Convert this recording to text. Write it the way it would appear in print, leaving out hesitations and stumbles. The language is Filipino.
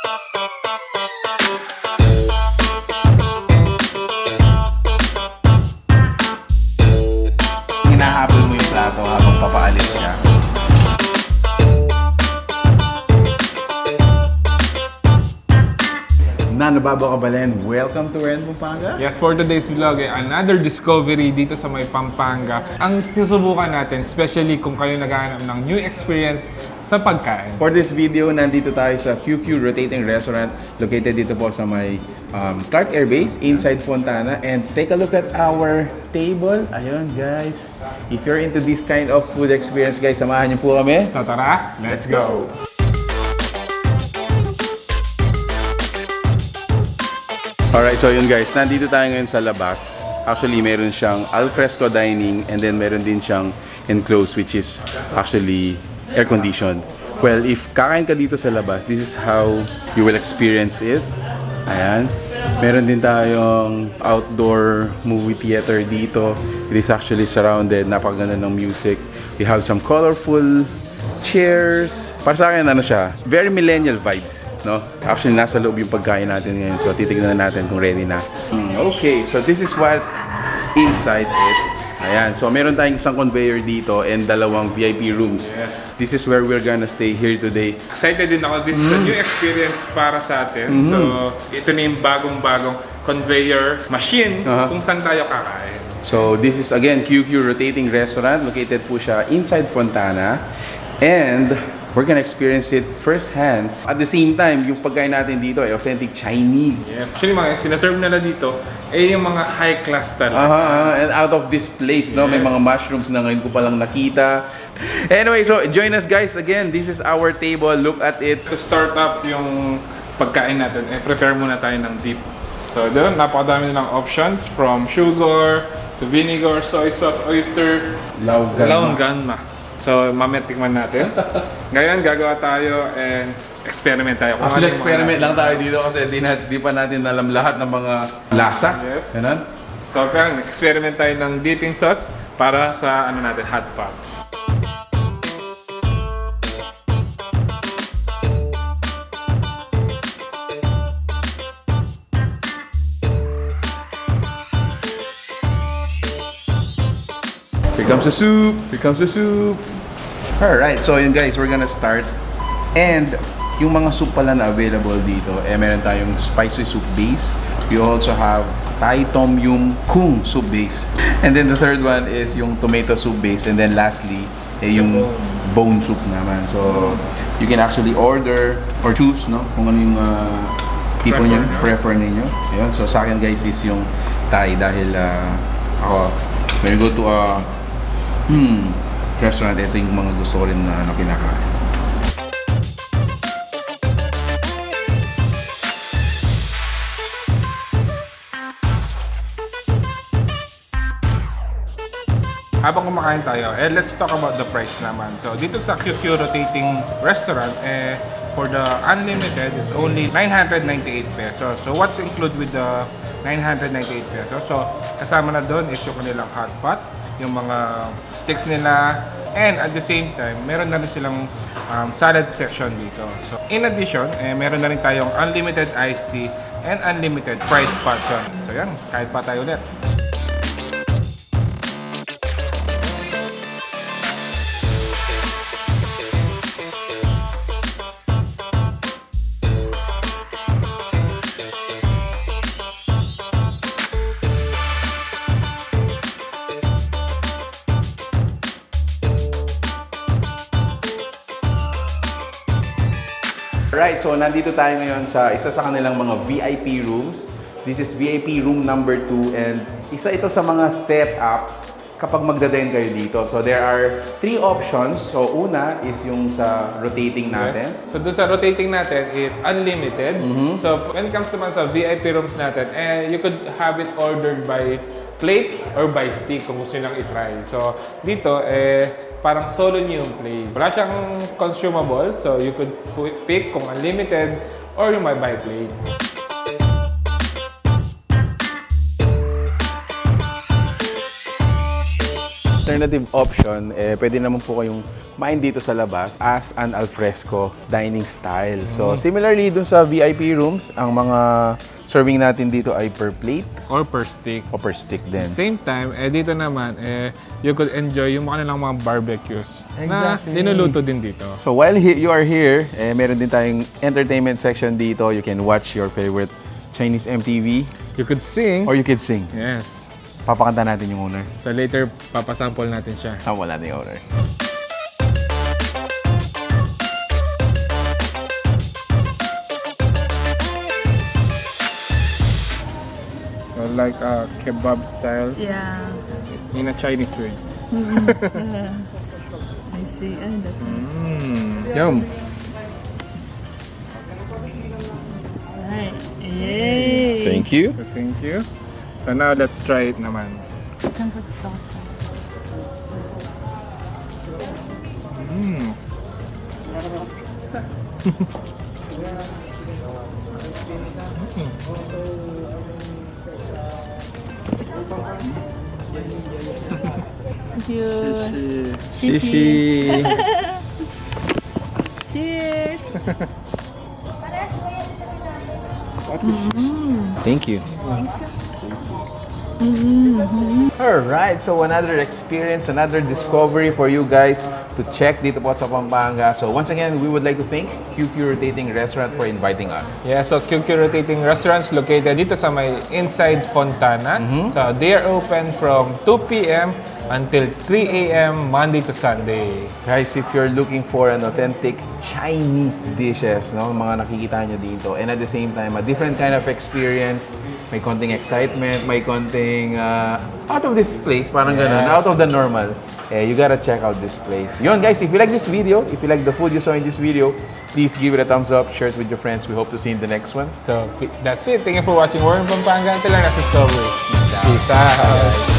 Hinahabol mo yung plato habang papaalis siya. Nanababaw ka ba, Len? Welcome to Ren, Pampanga. Yes, for today's vlog, another discovery dito sa may Pampanga. Ang susubukan natin, especially kung kayo naghahanap ng new experience sa pagkain. For this video, nandito tayo sa QQ Rotating Restaurant located dito po sa may Clark Air Base inside Fontana. And take a look at our table. Ayun, guys. If you're into this kind of food experience, guys, samahan niyo po kami. So tara, let's go! Alright, so yun guys, nandito tayo ngayon sa labas. Actually, meron siyang alfresco dining and then meron din siyang enclosed which is actually air-conditioned. Well, if kakain ka dito sa labas, this is how you will experience it. Ayan. Meron din tayong outdoor movie theater dito. It is actually surrounded, napakaganda ng music. We have some colorful chairs. Para sa akin, ano siya, very millennial vibes. No? Actually, nasa loob yung pagkain natin ngayon. So, titignan natin kung ready na. Okay, so this is what inside it. Ayan. So, meron tayong isang conveyor dito and dalawang VIP rooms. Yes. This is where we're gonna stay here today. Excited din ako. This is a new experience para sa atin. So, ito na yung bagong-bagong conveyor machine kung saan tayo kakain. So, this is again QQ Rotating Restaurant. Located po siya inside Fontana. And we're gonna experience it firsthand. At the same time, yung pagkain natin dito ay authentic Chinese. Yeah. Actually, mga sinaserve nila dito ay yung mga high class talaga. And out of this place, no? May mga mushrooms na ngayon ko palang nakita. Anyway, so join us guys. Again, this is our table. Look at it. To start up yung pagkain natin, prepare muna tayo ng dip. So, doon, napakadami nilang options from sugar to vinegar, soy sauce, oyster, laongganma. So, mamaya tikman natin. Ngayon, gagawa tayo and experiment tayo. Actually, experiment lang tayo dito kasi di pa natin alam lahat ng mga lasa. Yes. Ganun? So, kaya experiment tayo ng dipping sauce para sa ano natin, hot pot. Here comes the soup! Here comes the soup! Alright, so yun guys, we're gonna start. And yung mga soup pala na available dito, meron tayong spicy soup base. We also have Thai Tom Yum Kung soup base. And then the third one is yung tomato soup base. And then lastly, yung bone soup naman. So, you can actually order or choose, no? Kung ano yung tipo nyo, prefer ninyo. Ayun, so sa akin guys is yung Thai dahil ako, when you go to a restaurant, ito yung mga gusto ko rin na kinakain. Habang kumakain tayo, let's talk about the price naman. So, dito sa QQ Rotating Restaurant, for the unlimited, it's only 998 pesos. So, what's included with the 998 pesos? So, kasama na doon is yung kanilang hot pot, yung mga sticks nila, and at the same time, meron na rin silang salad section dito. So, in addition, meron na rin tayong unlimited iced tea and unlimited fried portion. So, yan, kahit pa tayo ulit. Right, so nandito tayo ngayon sa isa sa kanilang mga VIP rooms. This is VIP room number 2 and isa ito sa mga setup kapag magdadain kayo dito. So there are 3 options. So una is yung sa rotating natin. Yes. So doon sa rotating natin is unlimited. So when it comes naman sa VIP rooms natin, you could have it ordered by plate or by stick kung gusto nyo lang i-try. So dito, parang solo nyo yung plate. Wala siyang consumable, so you could pick kung unlimited or yung may buy plate. alternative option, pwede naman po kayong kumain dito sa labas as an alfresco dining style. So, similarly dun sa VIP rooms, ang mga serving natin dito ay per plate Or per stick. o per stick din. Same time, dito naman, you could enjoy yung mga nilang mga barbecues Exactly. na niluluto din dito. So, while you are here, meron din tayong entertainment section dito. You can watch your favorite Chinese MTV You could sing. or you can sing. Yes. Papakanta natin yung owner. So later, papasample natin siya. Sample natin yung owner. So like a kebab style Yeah. in a Chinese way. I see. Ay, that's nice. Yum. Right. Yay! Thank you. So thank you. So now let's try it naman. Come with sauce. Thank you. Shishi. Cheers! Thank you. Alright, so another experience, another discovery for you guys to check dito po sa Pampanga. So once again, we would like to thank QQ Rotating Restaurant for inviting us. Yeah, so QQ Rotating Restaurants located dito sa may inside Fontana. So they are open from 2 p.m. until 3 a.m. Monday to Sunday. Guys, if you're looking for an authentic Chinese dishes, no, mga nakikita nyo dito, and at the same time, a different kind of experience, may konting excitement, may konting out of this place, parang ganun, out of the normal, you gotta check out this place. Yun guys, if you like this video, if you like the food you saw in this video, please give it a thumbs up, share it with your friends. We hope to see you in the next one. So that's it. Thank you for watching Warren Pampanga. Until our next discovery. Peace out.